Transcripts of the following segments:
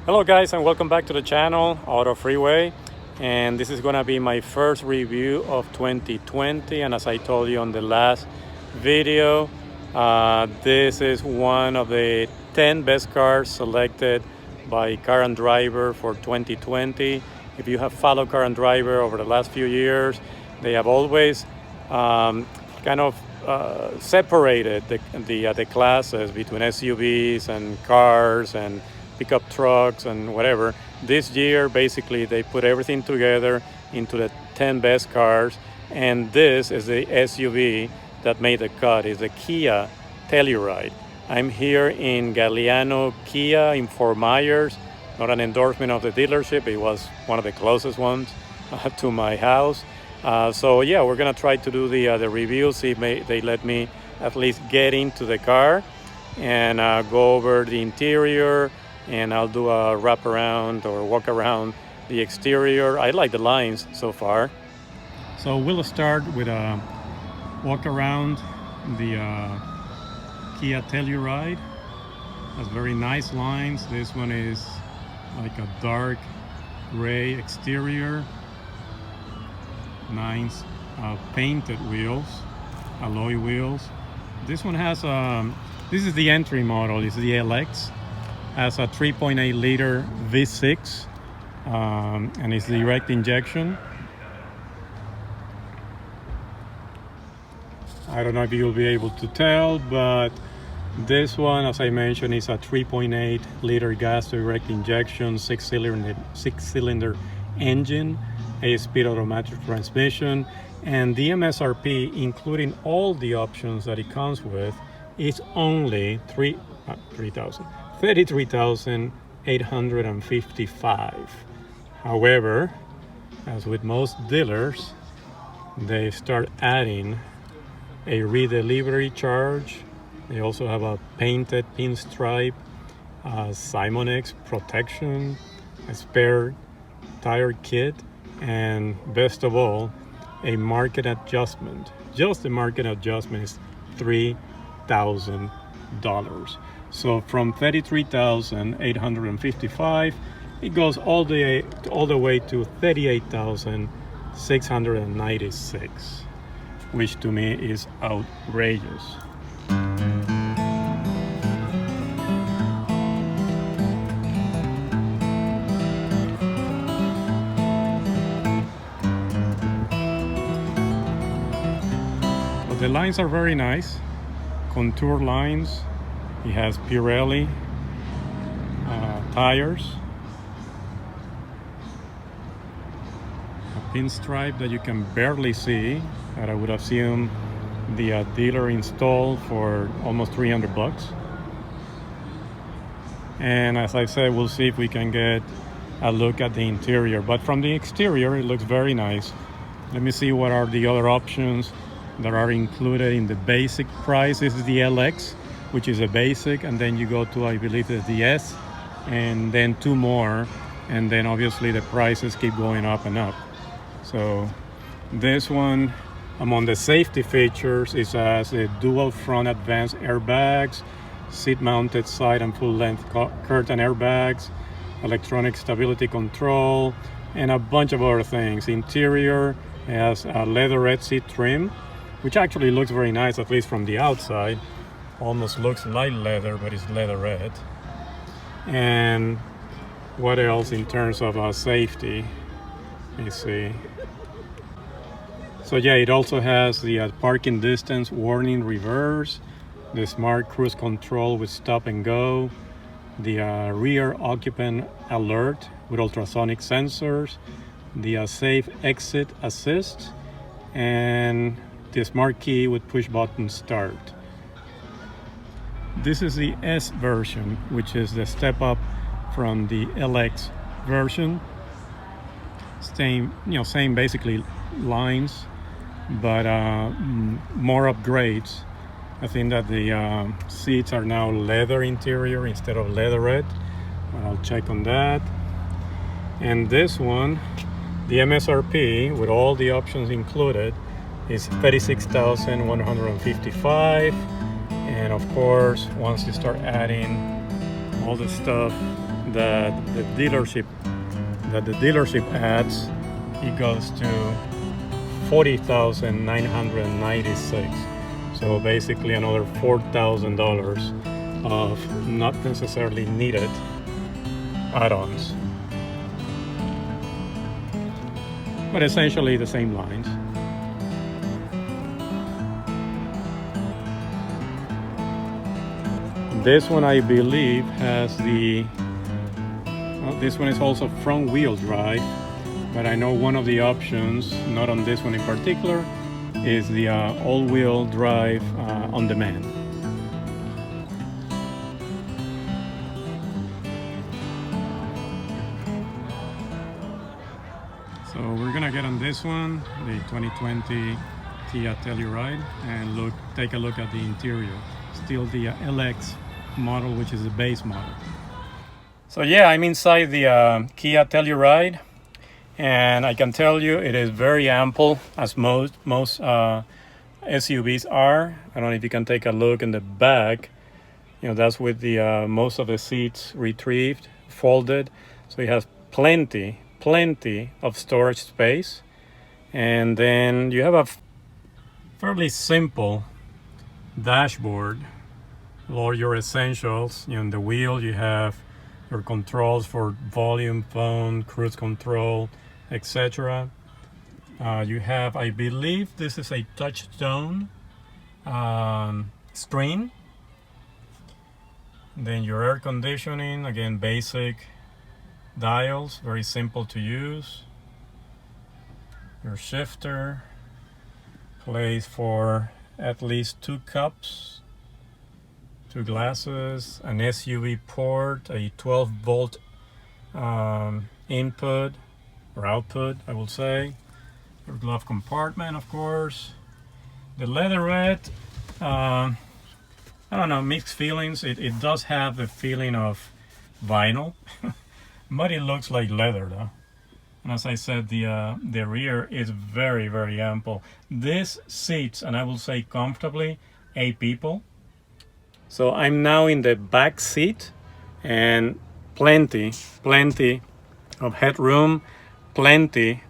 Hello guys, and welcome back to the channel Auto Freeway, and this is gonna be my first review of 2020. And as I told you on the last video, this is one of the 10 best cars selected by Car and Driver for 2020. If you have followed Car and Driver over the last few years, they have always separated the classes between SUVs and cars and pickup trucks and whatever. This year, basically, they put everything together into the 10 best cars, and this is the SUV that made the cut. Is the Kia Telluride. I'm here in Galliano Kia in Fort Myers. Not an endorsement of the dealership. It was one of the closest ones to my house. So yeah, we're gonna try to do the review, see if they let me at least get into the car and go over the interior, and I'll do a wrap around or walk around the exterior. I like the lines so far. So we'll start with a walk around the Kia Telluride. Has very nice lines. This one is like a dark gray exterior. Nice painted wheels, alloy wheels. This one has this is the entry model. It's the LX. Has a 3.8 liter V6 and it's direct injection. I don't know if you'll be able to tell, but this one, as I mentioned, is a 3.8 liter gas direct injection, six cylinder engine, 8-speed automatic transmission, and the MSRP, including all the options that it comes with, is only $33,855. However, as with most dealers, they start adding a redelivery charge. They also have a painted pinstripe, Simonex protection, a spare tire kit, and best of all, a market adjustment. Just the market adjustment is $3,000. So from $33,855, it goes all the way to $38,696, which to me is outrageous. But the lines are very nice, contour lines. It has Pirelli tires, a pinstripe that you can barely see, that I would assume the dealer installed for almost $300. And as I said, we'll see if we can get a look at the interior. But from the exterior, it looks very nice. Let me see what are the other options that are included in the basic price. This is the LX, which is a basic, and then you go to, I believe it's the S, and then two more, and then obviously the prices keep going up and up. So this one, among the safety features, it has a dual front advanced airbags, seat mounted side and full length curtain airbags, electronic stability control, and a bunch of other things. Interior has a leatherette seat trim, which actually looks very nice, at least from the outside. Almost looks like leather, but it's leatherette. And what else in terms of safety? Let me see. So yeah, it also has the parking distance warning reverse, the smart cruise control with stop and go, the rear occupant alert with ultrasonic sensors, the safe exit assist, and the smart key with push button start. This is the S version, which is the step up from the LX version. Same basically lines, but more upgrades. I think that the seats are now leather interior instead of leatherette. I'll check on that. And this one, the MSRP with all the options included is $36,155. And of course, once you start adding all the stuff that the dealership adds, it goes to $40,996. So basically another $4,000 of not necessarily needed add-ons, but essentially the same lines. This one, I believe, has this one is also front wheel drive, but I know one of the options, not on this one in particular, is the all-wheel drive on demand. So we're gonna get on this one, the 2020 Kia Telluride, and take a look at the interior. Still the LX model, which is the base model. So yeah, I'm inside the Kia Telluride, and I can tell you it is very ample, as most SUVs are. I don't know if you can take a look in the back. You know, that's with the most of the seats retrieved, folded, so it has plenty of storage space. And then you have a fairly simple dashboard, all your essentials. You know, in the wheel you have your controls for volume, phone, cruise control, etc. You have, I believe this is a touchstone screen. Then your air conditioning, again basic dials, very simple to use. Your shifter, place for at least 2 cups, 2 glasses, an SUV port, a 12-volt input or output, I will say. Your glove compartment, of course. The leatherette, I don't know, mixed feelings. It does have the feeling of vinyl, but it looks like leather though. And as I said, the rear is very ample. This seats, and I will say comfortably, 8 people. So I'm now in the back seat, and plenty of headroom, plenty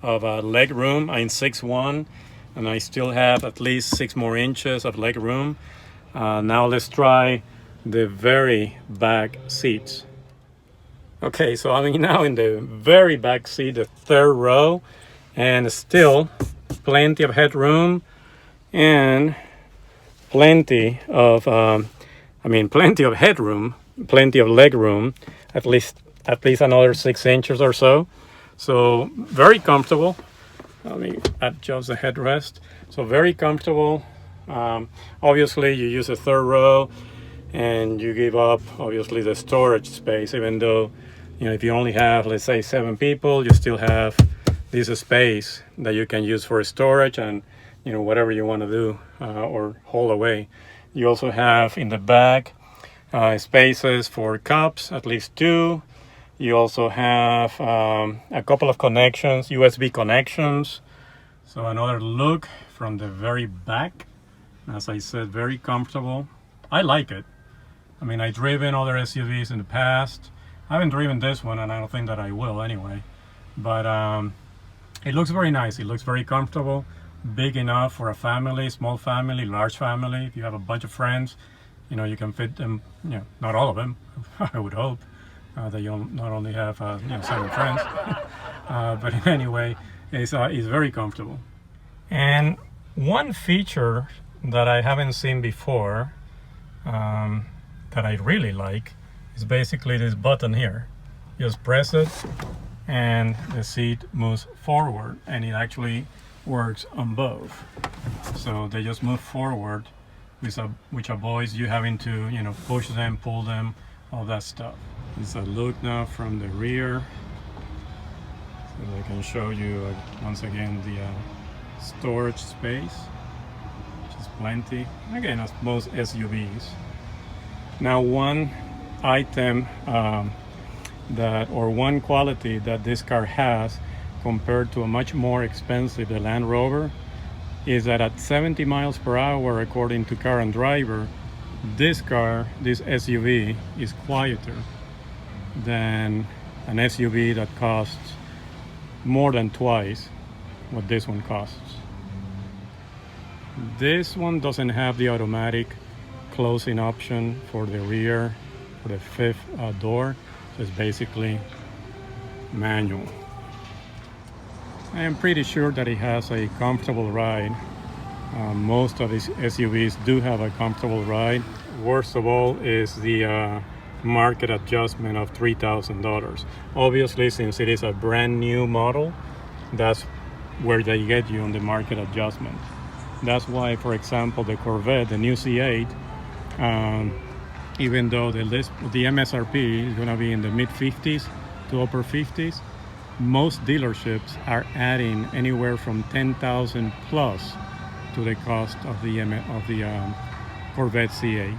of leg room. I'm 6'1", and I still have at least 6 more inches of leg room. Now let's try the very back seats. Okay, so I'm now in the very back seat, the 3rd row, and still plenty of headroom and plenty of plenty of headroom, plenty of leg room, at least another 6 inches or so. So very comfortable. Let me adjust the headrest. So very comfortable. Obviously you use a 3rd row and you give up obviously the storage space, even though, you know, if you only have, let's say, 7 people, you still have this space that you can use for storage and, you know, whatever you want to do or haul away. You also have in the back spaces for cups, at least 2. You also have a couple of connections, USB connections. So another look from the very back. As I said, very comfortable. I like it. I mean, I've driven other SUVs in the past. I haven't driven this one, and I don't think that I will anyway. But it looks very nice. It looks very comfortable, big enough for a family, small family, large family. If you have a bunch of friends, you know, you can fit them. You know, not all of them. I would hope that you not only have 7 friends, but anyway, it's very comfortable. And one feature that I haven't seen before, that I really like, is basically this button here. Just press it and the seat moves forward, and it actually works on both. So they just move forward, which avoids you having to, you know, push them, pull them, all that stuff. It's a look now from the rear, so I can show you once again the storage space, which is plenty, again, as most SUVs. Now, one item one quality that this car has compared to a much more expensive the Land Rover is that at 70 miles per hour, according to Car and Driver, this SUV is quieter than an SUV that costs more than twice what this one costs. This one doesn't have the automatic closing option for the rear, for the fifth door. So it's basically manual. I am pretty sure that it has a comfortable ride. Most of these SUVs do have a comfortable ride. Worst of all is the market adjustment of $3,000. Obviously, since it is a brand new model, that's where they get you on the market adjustment. That's why, for example, the Corvette, the new C8, even though the MSRP is going to be in the mid 50s to upper 50s, most dealerships are adding anywhere from $10,000 plus to the cost of the Corvette C8.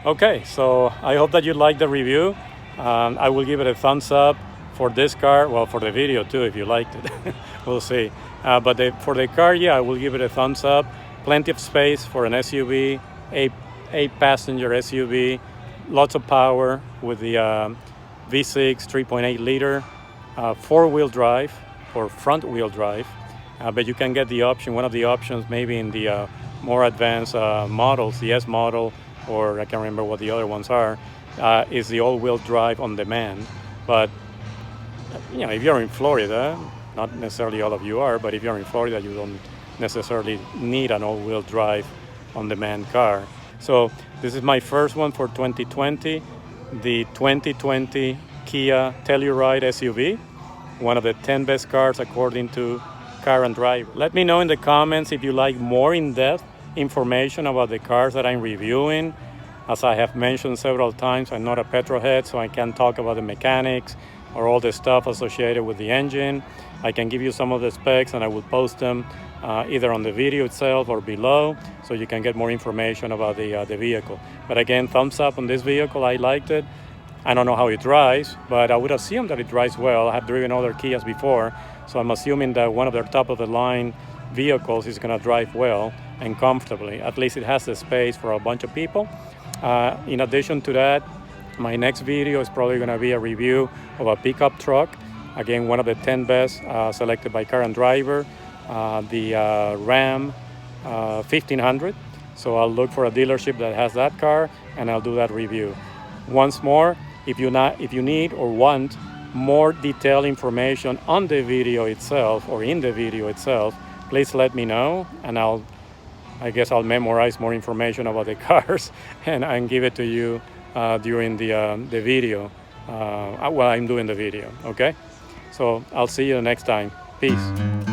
Okay, so I hope that you liked the review. I will give it a thumbs up for this car. Well, for the video too, if you liked it. We'll see. But for the car, yeah, I will give it a thumbs up. Plenty of space for an SUV, a passenger SUV, lots of power with the V6 3.8 liter, four-wheel drive or front-wheel drive. But you can get the option, one of the options maybe in the more advanced models, the S model, or I can't remember what the other ones are, is the all-wheel drive on demand. But if you're in Florida, not necessarily all of you are, but if you're in Florida, you don't necessarily need an all-wheel drive on-demand car. So this is my first one for 2020, the 2020 Kia Telluride SUV, one of the 10 best cars according to Car and Driver. Let me know in the comments if you like more in-depth information about the cars that I'm reviewing. As I have mentioned several times, I'm not a petrolhead, so I can't talk about the mechanics or all the stuff associated with the engine. I can give you some of the specs and I will post them either on the video itself or below, so you can get more information about the vehicle. But again, thumbs up on this vehicle. I liked it. I don't know how it drives, but I would assume that it drives well. I have driven other Kias before, so I'm assuming that one of their top-of-the-line vehicles is going to drive well and comfortably. At least it has the space for a bunch of people. In addition to that, my next video is probably going to be a review of a pickup truck. Again, one of the 10 best selected by Car and Driver, the Ram 1500. So I'll look for a dealership that has that car, and I'll do that review. Once more, if you need or want more detailed information on the video itself or in the video itself, please let me know, and I guess I'll memorize more information about the cars and give it to you during the video while I'm doing the video. Okay, so I'll see you next time. Peace.